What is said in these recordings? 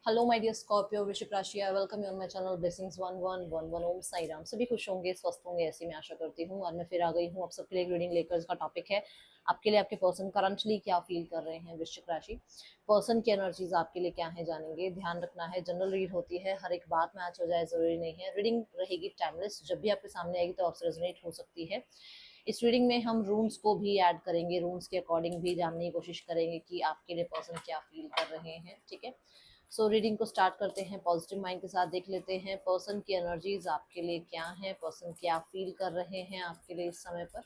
Hello my dear Scorpio वृश्चिक राशि, I welcome you on my channel blessings 1111 ओम साई राम। सभी खुश होंगे, स्वस्थ होंगे, ऐसी मैं आशा करती हूँ। और मैं फिर आ गई हूँ आप सबके लिए एक रीडिंग लेकर। इसका टॉपिक है आपके लिए आपके पर्सन करंटली क्या फील कर रहे हैं। वृश्चिक राशि पर्सन की एनर्जीज आपके लिए क्या है जानेंगे। ध्यान रखना है, जनरल रीड होती है, हर एक बात मैच हो जाए जरूरी नहीं है। रीडिंग रहेगी टाइमलेस, जब भी आपके सामने आएगी तो आपसे रेजोनेट हो सकती है। इस रीडिंग में हम रून्स को भी ऐड करेंगे, रून्स के अकॉर्डिंग भी जानने की कोशिश करेंगे कि आपके लिए पर्सन क्या फील कर रहे हैं। ठीक है, सो रीडिंग को स्टार्ट करते हैं। पॉजिटिव माइंड के साथ देख लेते हैं पर्सन की एनर्जीज आपके लिए क्या है, पर्सन क्या फील कर रहे हैं आपके लिए इस समय पर।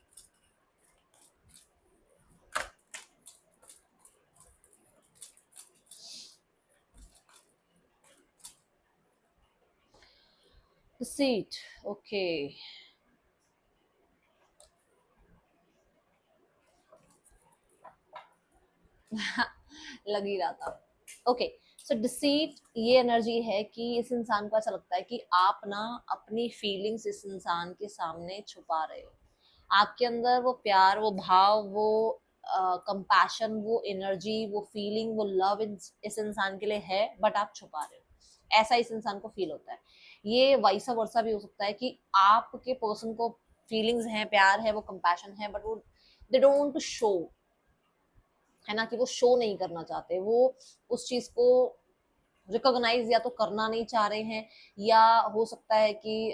सीट ओके लग ही रहा था। ओके, सो डिसीट ये एनर्जी है कि इस इंसान को ऐसा लगता है कि आप ना अपनी फीलिंग्स इस इंसान के सामने छुपा रहे हो। आपके अंदर वो प्यार, वो भाव, वो कंपैशन, वो एनर्जी, वो फीलिंग, वो लव इस इंसान के लिए है, बट आप छुपा रहे हो। ऐसा इस इंसान को फील होता है। ये वाइसा वर्सा भी हो सकता है कि आपके पर्सन को फीलिंग्स हैं, प्यार है, वो कंपैशन है, बट वो दे डोंट शो, है ना, कि वो शो नहीं करना चाहते। वो उस चीज को रिकॉग्नाइज या तो करना नहीं चाह रहे हैं, या हो सकता है कि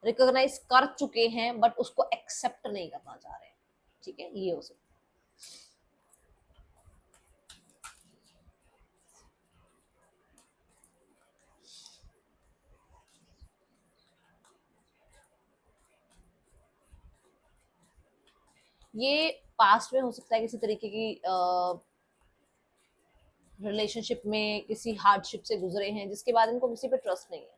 रिकॉग्नाइज कर चुके हैं बट उसको एक्सेप्ट नहीं करना चाह रहे हैं। ठीक है, ये हो सकता है। ये पास्ट में हो सकता है किसी तरीके की रिलेशनशिप में किसी हार्डशिप से गुजरे हैं, जिसके बाद इनको किसी पे ट्रस्ट नहीं है।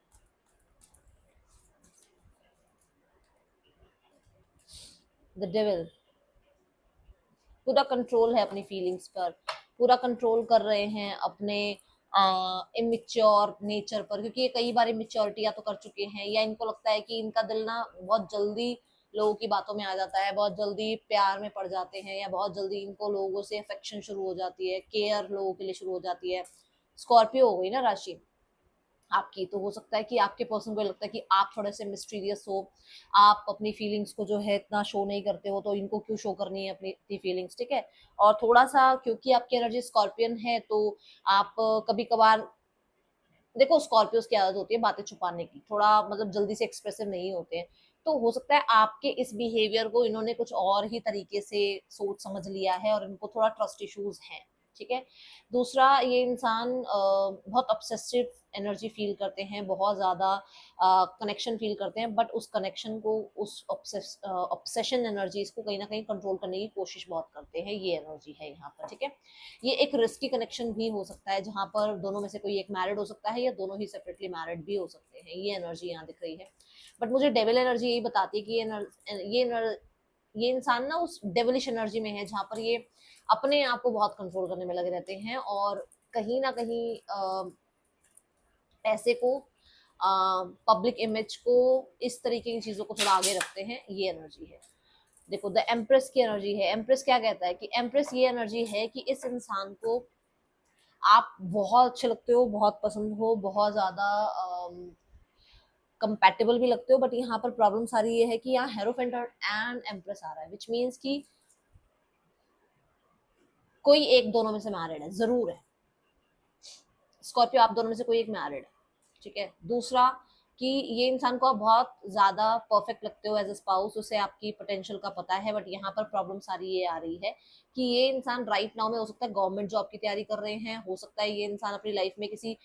द डेविल पूरा कंट्रोल है अपनी फीलिंग्स पर, पूरा कंट्रोल कर रहे हैं अपने इमेच्योर नेचर पर, क्योंकि ये कई बार इमेच्योरिटी या तो कर चुके हैं, या इनको लगता है कि इनका दिल ना बहुत जल्दी लोगों की बातों में आ जाता है, बहुत जल्दी प्यार में पड़ जाते हैं, या बहुत जल्दी इनको लोगों से अफेक्शन शुरू हो जाती है, केयर लोगों के लिए शुरू हो जाती है। स्कॉर्पियो हो गई ना राशि आपकी, तो हो सकता है कि आपके पर्सन को लगता है कि आप थोड़े से मिस्टीरियस हो, आप अपनी फीलिंग्स को जो है इतना शो नहीं करते हो, तो इनको क्यों शो करनी है अपनी फीलिंग्स। ठीक है, और थोड़ा सा क्योंकि आपकी एनर्जी स्कॉर्पियन है, तो आप कभी कभार, देखो स्कॉर्पियोज की आदत होती है बातें छुपाने की, थोड़ा मतलब जल्दी से एक्सप्रेसिव नहीं होते हैं। तो हो सकता है आपके इस बिहेवियर को इन्होंने कुछ और ही तरीके से सोच समझ लिया है, और इनको थोड़ा ट्रस्ट इश्यूज हैं। ठीक है, दूसरा ये इंसान बहुत ऑब्सेसिव एनर्जी फील करते हैं, बहुत ज्यादा कनेक्शन फील करते हैं, बट उस कनेक्शन को, उस ऑब्सेशन एनर्जीज को कहीं ना कहीं कंट्रोल करने की कोशिश बहुत करते हैं। ये एनर्जी है यहाँ पर। ठीक है, ये एक रिस्की कनेक्शन भी हो सकता है, जहां पर दोनों में से कोई एक मैरिड हो सकता है, या दोनों ही सेपरेटली मैरिड भी हो सकते हैं। ये एनर्जी यहाँ दिख रही है, बट मुझे डेविल एनर्जी यही बताती है कि ये इंसान ना उस डेविलिश एनर्जी में है, जहां पर ये अपने आप को बहुत कंट्रोल करने में लगे रहते हैं, और कहीं ना कहीं पैसे को, पब्लिक इमेज को, इस तरीके की चीजों को थोड़ा आगे रखते हैं। ये एनर्जी है। देखो द एम्प्रेस की एनर्जी है। एम्प्रेस क्या कहता है कि एम्प्रेस ये एनर्जी है कि इस इंसान को आप बहुत अच्छे लगते हो, बहुत पसंद हो, बहुत ज्यादा कंपैटिबल भी लगते हो, बट यहाँ पर प्रॉब्लम सारी ये है कि यहाँ हेरोफेंट एंड एम्प्रेस आ रहा है, विच मीन्स कि कोई एक दोनों में से मैरिड है, जरूर है। स्कॉर्पियो आप दोनों में से कोई एक मैरिड है। ठीक है, दूसरा कि ये इंसान को आप बहुत ज्यादा परफेक्ट लगते हो एज अ स्पाउस, उसे आपकी पोटेंशियल का पता है, बट यहाँ पर प्रॉब्लम सारी ये आ रही है कि ये इंसान राइट नाउ में हो सकता है गवर्नमेंट जॉब की तैयारी कर रहे हैं, हो सकता है ये इंसान अपनी लाइफ में किसी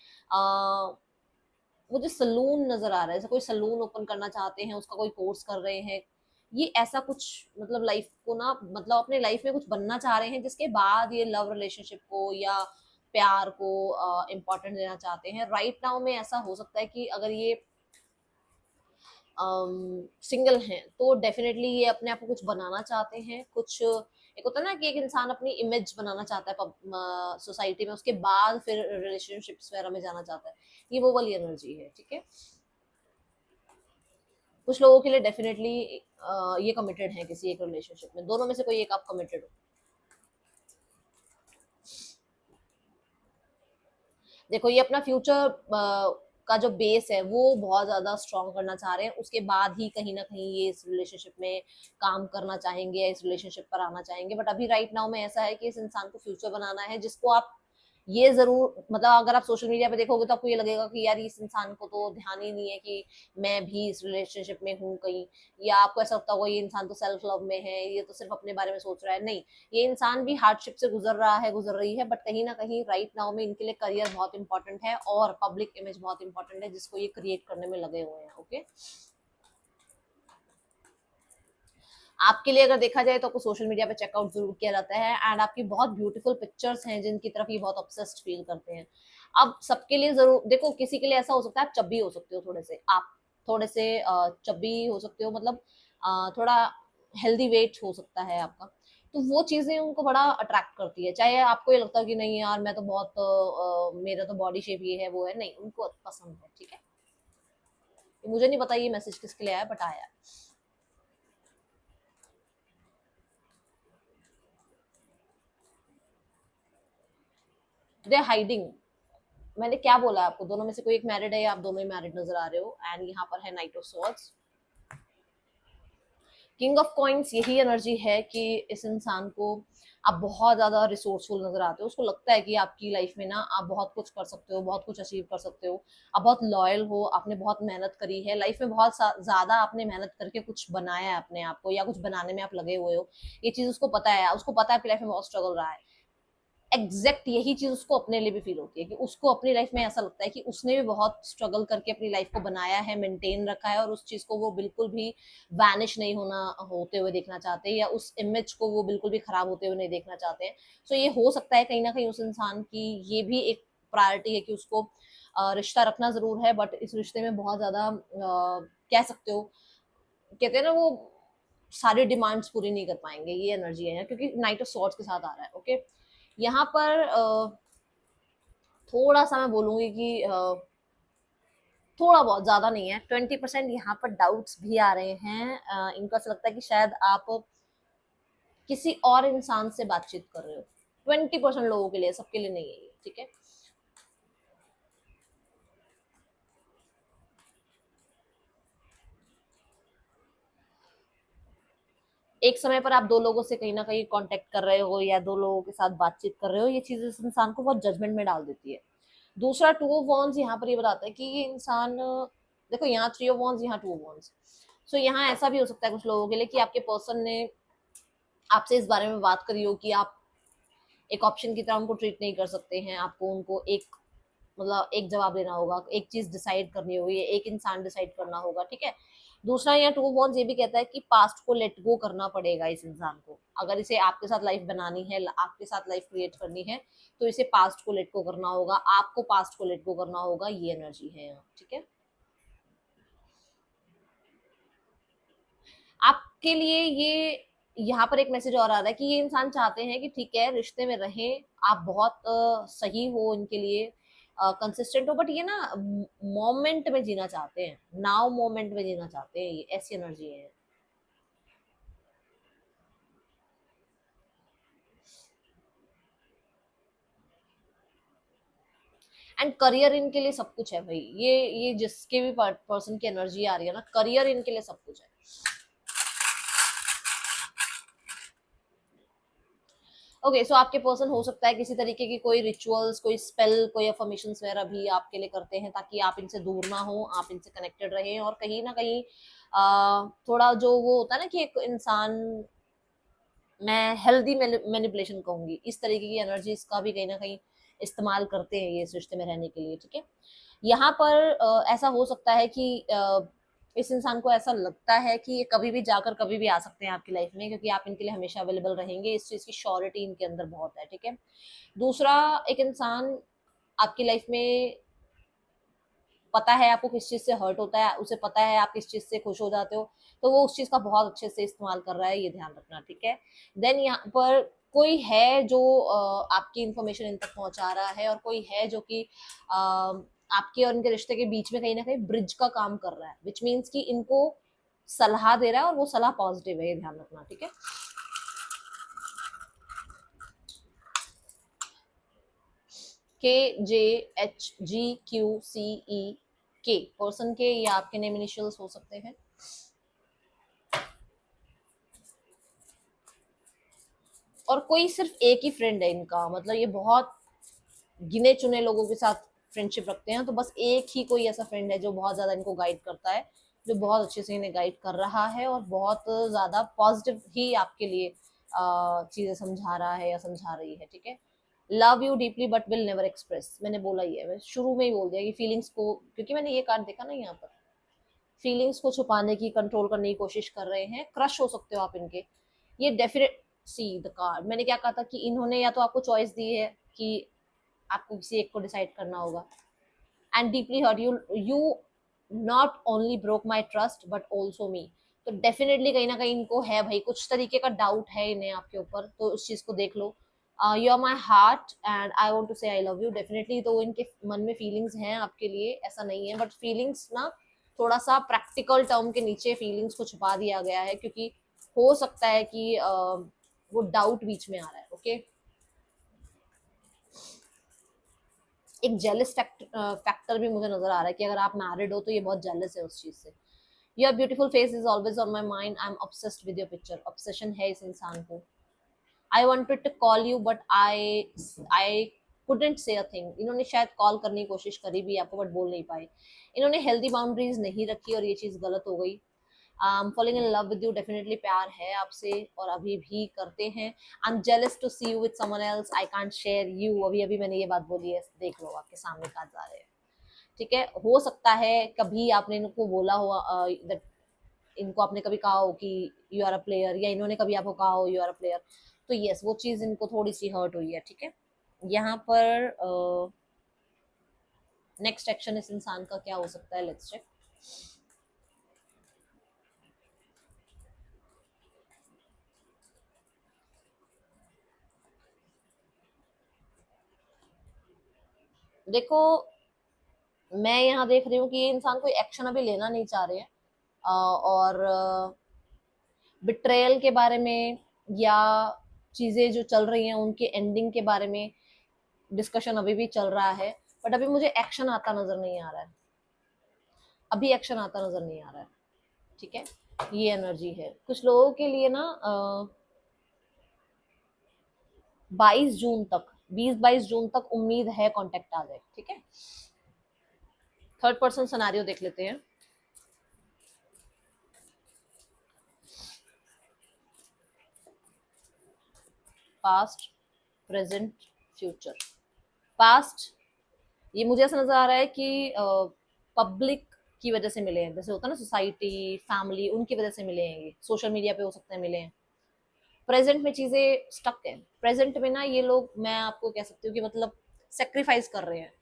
मुझे सलून नजर आ रहा है, जैसे कोई सलून ओपन करना चाहते हैं, उसका कोई कोर्स कर रहे हैं, ये ऐसा कुछ, मतलब लाइफ को ना, मतलब अपने लाइफ में कुछ बनना चाह रहे हैं, जिसके बाद ये लव रिलेशनशिप को या प्यार को इम्पोर्टेंट देना चाहते हैं। राइट नाउ में ऐसा हो सकता है कि अगर ये सिंगल हैं तो डेफिनेटली ये अपने आप को कुछ बनाना चाहते हैं, कुछ एक होता है ना कि एक इंसान अपनी इमेज बनाना चाहता है सोसाइटी में, उसके बाद फिर रिलेशनशिप्स वगैरह में जाना चाहता है। ये वो वाली एनर्जी है। ठीक है, कुछ लोगों के लिए डेफिनेटली ये कमिटेड है किसी एक रिलेशनशिप में, दोनों में से कोई एक आप कमिटेड हो। देखो ये अपना फ्यूचर का जो बेस है वो बहुत ज्यादा स्ट्रॉन्ग करना चाह रहे हैं, उसके बाद ही कहीं ना कहीं ये इस रिलेशनशिप में काम करना चाहेंगे या इस रिलेशनशिप पर आना चाहेंगे। बट अभी राइट नाउ में ऐसा है कि इस इंसान को फ्यूचर बनाना है, जिसको आप ये जरूर मतलब अगर आप सोशल मीडिया पे देखोगे तो आपको ये लगेगा कि यार इस इंसान को तो ध्यान ही नहीं है कि मैं भी इस रिलेशनशिप में हूँ कहीं, या आपको ऐसा लगता होगा ये इंसान तो सेल्फ लव में है, ये तो सिर्फ अपने बारे में सोच रहा है। नहीं, ये इंसान भी हार्डशिप से गुजर रहा है, गुजर रही है, बट कहीं ना कहीं राइट नाउ में इनके लिए करियर बहुत इंपॉर्टेंट है और पब्लिक इमेज बहुत इंपॉर्टेंट है, जिसको ये क्रिएट करने में लगे हुए हैं। ओके, आपके लिए अगर देखा जाए तो आपको सोशल मीडिया पे चेकआउट जरूर किया जाता है, एंड आपकी बहुत ब्यूटीफुल पिक्चर्स हैं जिनकी तरफ ये बहुत ऑब्सेस्ड फील करते हैं। अब सबके लिए जरूर देखो, किसी के लिए ऐसा हो सकता है आप चब्बी हो सकते हो, थोड़े से आप थोड़े से चब्बी हो सकते हो, मतलब थोड़ा हेल्दी वेट हो सकता है आपका, तो वो चीजें उनको बड़ा अट्रैक्ट करती है। चाहे आपको ये लगता है कि नहीं यार मैं तो बहुत मेरा तो बॉडी शेप ये है वो है, नहीं, उनको पसंद है। ठीक है, मुझे नहीं पता ये मैसेज किसके लिए आया, बट आया। दे हाइडिंग, मैंने क्या बोला आपको, दोनों में से कोई एक मैरिड है या आप दोनों ही मैरिड नजर आ रहे हो। एंड यहाँ पर है night of swords, king of coins. यही एनर्जी है कि इस इंसान को आप बहुत ज्यादा रिसोर्सफुल नजर आते हो, उसको लगता है कि आपकी लाइफ में ना आप बहुत कुछ कर सकते हो, बहुत कुछ अचीव कर सकते हो, आप बहुत लॉयल हो, आपने बहुत मेहनत करी है लाइफ में, बहुत ज्यादा आपने मेहनत करके कुछ बनाया है अपने आप को, या कुछ बनाने में आप लगे हुए हो। ये चीज उसको पता है, उसको पता है आपकी लाइफ में बहुत स्ट्रगल रहा है। एग्जैक्ट यही चीज उसको अपने लिए भी फील होती है कि उसको अपनी लाइफ में ऐसा लगता है कि उसने भी बहुत स्ट्रगल करके अपनी लाइफ को बनाया है, मेंटेन रखा है, और उस चीज को वो बिल्कुल भी वैनिश नहीं होना होते हुए देखना चाहते, या उस इमेज को वो बिल्कुल भी खराब होते हुए नहीं देखना चाहते हैं। सो ये हो सकता है कहीं ना कहीं उस इंसान की ये भी एक प्रायोरिटी है कि उसको रिश्ता रखना जरूर है, बट इस रिश्ते में बहुत ज्यादा कह सकते हो, कहते हैं ना वो सारी डिमांड्स पूरी नहीं कर पाएंगे, ये एनर्जी है क्योंकि नाइट ऑफ सॉर्ड्स के साथ आ रहा है। ओके, यहाँ पर थोड़ा सा मैं बोलूंगी कि थोड़ा बहुत, ज्यादा नहीं है, 20% यहाँ पर डाउट्स भी आ रहे हैं। इनको ऐसा लगता है कि शायद आप किसी और इंसान से बातचीत कर रहे हो। 20% लोगों के लिए, सबके लिए नहीं है ये। ठीक है, एक समय पर आप दो लोगों से कहीं ना कहीं कांटेक्ट कर रहे हो या दो लोगों के साथ बातचीत कर रहे हो, ये चीज इस इंसान को बहुत जजमेंट में डाल देती है। दूसरा टू ऑफ वॉन्स यहाँ पर ये बताता है कि ये इंसान, देखो यहाँ थ्री ऑफ वॉन्स, यहाँ टू ऑफ वॉन्स। सो यहाँ ऐसा भी हो सकता है कुछ लोगों के लिए कि आपके पर्सन ने आपसे इस बारे में बात करी हो कि आप एक ऑप्शन की तरह उनको ट्रीट नहीं कर सकते हैं, आपको उनको एक मतलब एक जवाब देना होगा, एक चीज डिसाइड करनी होगी, एक इंसान डिसाइड करना होगा। ठीक है, दूसरा यहाँ टू वॉन्स ये भी कहता है कि पास्ट को लेट गो करना पड़ेगा इस इंसान को, अगर इसे आपके साथ लाइफ बनानी है, आपके साथ लाइफ क्रिएट करनी है, तो इसे पास्ट को लेट गो करना होगा, आपको पास्ट को लेट गो करना होगा, ये एनर्जी है यहाँ। ठीक है, आपके लिए ये यहाँ पर एक मैसेज और आ रहा है कि ये इंसान चाहते हैं कि ठीक है रिश्ते में रहें, आप बहुत सही हो इनके लिए, कंसिस्टेंट हो, बट ये ना मोमेंट में जीना चाहते हैं, नाउ मोमेंट में जीना चाहते हैं, ये ऐसी एनर्जी है। एंड करियर इनके लिए सब कुछ है भाई, ये जिसके भी पर्सन की एनर्जी आ रही है ना, करियर इनके लिए सब कुछ है। ओके, सो आपके पर्सन हो सकता है किसी तरीके की कोई रिचुअल्स, कोई स्पेल, कोई अफर्मेशंस वगैरह भी आपके लिए करते हैं ताकि आप इनसे दूर ना हो, आप इनसे कनेक्टेड रहें, और कहीं ना कहीं थोड़ा जो वो होता है ना कि एक इंसान, मैं हेल्दी मैनिपुलेशन कहूंगी, इस तरीके की एनर्जीज का भी कहीं ना कहीं इस्तेमाल करते हैं ये इस रिश्ते में रहने के लिए। ठीक है, यहाँ पर ऐसा हो सकता है कि इस इंसान को ऐसा लगता है कि ये कभी भी जाकर कभी भी आ सकते हैं आपकी लाइफ में, क्योंकि आप इनके लिए हमेशा अवेलेबल रहेंगे, इस चीज की श्योरिटी इनके अंदर बहुत है। ठीक है, दूसरा, एक इंसान आपकी लाइफ में पता है आपको किस चीज से हर्ट होता है, उसे पता है आप किस चीज से खुश हो जाते हो, तो वो उस चीज का बहुत अच्छे से इस्तेमाल कर रहा है, ये ध्यान रखना। ठीक है, देन यहाँ पर कोई है जो आपकी इंफॉर्मेशन इन तक पहुंचा रहा है, और कोई है जो कि आपके और इनके रिश्ते के बीच में कहीं ना कहीं ब्रिज का काम कर रहा है, विच मीन्स कि इनको सलाह दे रहा है, और वो सलाह पॉजिटिव है, ये ध्यान रखना। ठीक है, KJHGQCE, पर्सन के या आपके नेम इनिशियल्स हो सकते हैं। और कोई सिर्फ एक ही फ्रेंड है इनका, मतलब ये बहुत गिने चुने लोगों के साथ फ्रेंडशिप रखते हैं, तो बस एक ही कोई ऐसा फ्रेंड है जो बहुत ज्यादा इनको गाइड करता है, जो बहुत अच्छे से इन्हें गाइड कर रहा है और बहुत ज्यादा पॉजिटिव ही आपके लिए चीजें समझा रहा है या समझा रही है। ठीक है, love you deeply but will never express, मैंने बोला ही है, मैं शुरू में ही बोल दिया कि फीलिंग्स को, क्योंकि मैंने ये कार्ड देखा ना यहाँ पर, फीलिंग्स को छुपाने की, कंट्रोल करने की कोशिश कर रहे हैं, क्रश हो सकते हो आप इनके, ये डेफिनेट। सी द कार्ड, मैंने क्या कहा था कि इन्होंने या तो आपको चॉइस दी है कि आपको किसी एक को डिसाइड करना होगा, and deeply hurt you not only broke my trust but also me. तो डेफिनेटली कहीं ना कहीं इनको है भाई, कुछ तरीके का डाउट है इन्हें आपके ऊपर, तो उस चीज को देख लो। You are my heart and I want to say I love you, definitely तो इनके मन में फीलिंग्स हैं आपके लिए, ऐसा नहीं है, बट फीलिंग्स ना थोड़ा सा प्रैक्टिकल टर्म के नीचे फीलिंग्स को छुपा दिया गया है, क्योंकि हो सकता है कि वो डाउट बीच में आ रहा है। ओके, एक जेलस फैक्टर भी मुझे नजर आ रहा है कि अगर आप मैरिड हो तो ये बहुत जेलस है उस चीज से। Your beautiful face is always on my mind, I am obsessed with your picture, obsession है इस इंसान को। I wanted to call you but I couldn't say a thing, इन्होंने शायद कॉल करने की कोशिश करी भी आपको बट बोल नहीं पाए, इन्होंने हेल्दी बाउंड्रीज नहीं रखी और ये चीज गलत हो गई। Falling in love with you, definitely प्यार है आपसे और अभी भी करते हैं। I am jealous to see you with someone else, I can't share you, अभी अभी मैंने ये बात बोली है, देख लो आपके सामने कार्ड आ रहे हैं। ठीक है, हो सकता है कभी आपने इनको बोला हो इनको आपने कभी कहा हो कि यू आर अ प्लेयर, या इन्होंने कभी आपको कहा हो यू आर अ प्लेयर, तो यस वो चीज इनको थोड़ी सी हर्ट हुई है। ठीक है, यहाँ पर नेक्स्ट एक्शन इस इंसान का क्या हो सकता है, लेट्स चेक। देखो, मैं यहाँ देख रही हूँ कि ये इंसान कोई एक्शन अभी लेना नहीं चाह रहे हैं, और बिट्रेयल के बारे में या चीजें जो चल रही हैं उनके एंडिंग के बारे में डिस्कशन अभी भी चल रहा है, बट अभी मुझे एक्शन आता नजर नहीं आ रहा है, अभी एक्शन आता नजर नहीं आ रहा है। ठीक है, ये एनर्जी है कुछ लोगों के लिए ना, 22 जून तक, 20-22 जून तक उम्मीद है कांटेक्ट आ जाए। ठीक है, थर्ड पर्सन सिनेरियो देख लेते हैं। Past, present, future. पास्ट, ये मुझे ऐसा नजर आ रहा है कि पब्लिक की वजह से मिले हैं, जैसे होता है ना सोसाइटी, फैमिली, उनकी वजह से मिले हैं, ये सोशल मीडिया पे हो सकते हैं मिले हैं। प्रेजेंट में चीजें स्टक है, प्रेजेंट में ना ये लोग, मैं आपको कह सकती हूँ कि मतलब सेक्रीफाइस कर रहे हैं,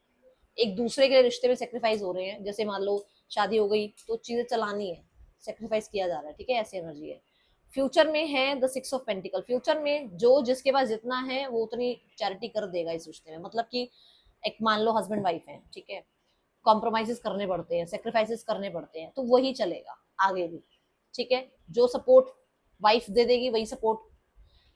एक दूसरे के रिश्ते में सेक्रीफाइस हो रहे हैं, जैसे मान लो शादी हो गई तो चीजें चलानी है, सेक्रीफाइस किया जा रहा है। ठीक है, ऐसी एनर्जी है। फ्यूचर में है द 6 ऑफ पेंटिकल, फ्यूचर में जो जिसके पास जितना है वो उतनी चैरिटी कर देगा इस रिश्ते में, मतलब कि एक मान लो हस्बैंड वाइफ है, ठीक है, कॉम्प्रोमाइजेस करने पड़ते हैं, सेक्रीफाइसेस करने पड़ते हैं, तो वही चलेगा आगे भी। ठीक है, जो सपोर्ट वाइफ दे देगी वही सपोर्ट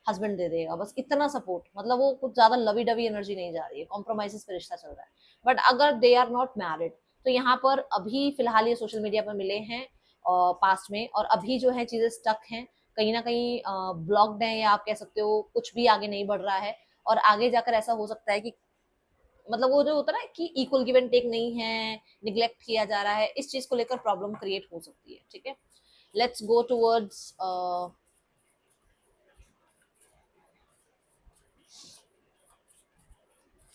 हस्बैंड दे देगा, बस इतना सपोर्ट, मतलब वो कुछ ज्यादा लवी डवी एनर्जी नहीं जा रही है, कॉम्प्रोमाइजेस पे रिश्ता चल रहा है। बट अगर दे आर नॉट मैरिड तो यहाँ पर अभी फिलहाल ये सोशल मीडिया पर मिले हैं पास्ट में, और अभी जो है चीजें स्टक हैं, कहीं ना कहीं ब्लॉक्ड हैं, या आप कह सकते हो कुछ भी आगे नहीं बढ़ रहा है। और आगे जाकर ऐसा हो सकता है कि मतलब वो जो होता है ना कि इक्वल गिव एंड टेक नहीं है, निग्लेक्ट किया जा रहा है, इस चीज को लेकर प्रॉब्लम क्रिएट हो सकती है। ठीक है, let's go towards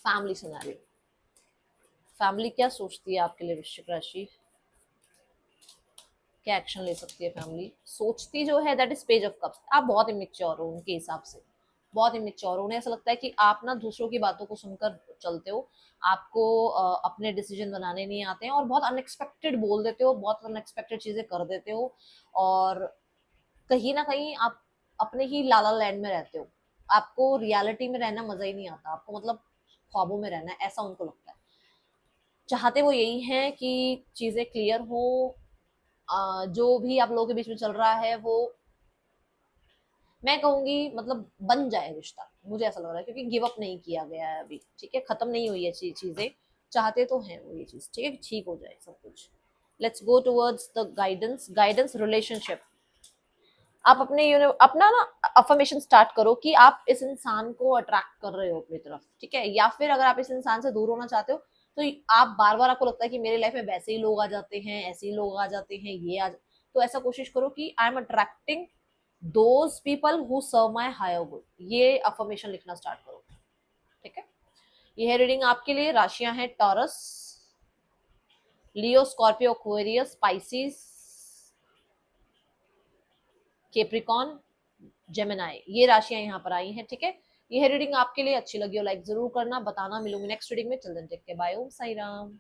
family scenario. Family क्या सोचती है आपके लिए, वृश्चिक राशि क्या एक्शन ले सकती है फैमिली? सोचती जो है that is page of cups, आप बहुत इमेच्योर हो उनके हिसाब से, बहुत इमेच्योर हो, उन्हें ऐसा लगता है कि आप ना दूसरों की बातों को सुनकर चलते हो, आपको अपने डिसीजन बनाने नहीं आते हैं, और बहुत अनएक्सपेक्टेड बोल देते हो, बहुत अनएक्सपेक्टेड चीजें कर देते हो, और कहीं ना कहीं आप अपने ही लाला लैंड में रहते हो, आपको रियलिटी में रहना मजा ही नहीं आता, आपको मतलब ख्वाबों में रहना है, ऐसा उनको लगता है। चाहते वो यही है कि चीजें क्लियर हो, जो भी आप लोगों के बीच में चल रहा है वो मैं कहूंगी मतलब बन जाए रिश्ता, मुझे ऐसा लग रहा है, क्योंकि गिव अप नहीं किया गया है अभी, ठीक है, खत्म नहीं हुई है चीजें, चाहते तो हैं वो ये चीज, ठीक है, ठीक हो जाए सब कुछ। Let's go towards the guidance. Guidance relationship, आप अपने अपना ना अफर्मेशन स्टार्ट करो कि आप इस इंसान को अट्रैक्ट कर रहे हो अपनी तरफ, ठीक है, या फिर अगर आप इस इंसान से दूर होना चाहते हो तो आप बार बार, आपको लगता है कि मेरे लाइफ में वैसे ही लोग आ जाते हैं, ऐसे ही लोग आ जाते हैं, तो ऐसा कोशिश करो कि I am attracting those people who serve my higher good, ये अफर्मेशन लिखना स्टार्ट करो, ठीक है। ये है रीडिंग आपके लिए। राशियां हैं Taurus, Leo, Scorpio, Aquarius, Pisces, Capricorn, Gemini, ये राशियां यहाँ पर आई हैं, ठीक है। ये रीडिंग आपके लिए अच्छी लगी हो लाइक जरूर करना, बताना। मिलूंगी नेक्स्ट रीडिंग में, चिल्ड्रन टेक के, बाय, ओम साई राम।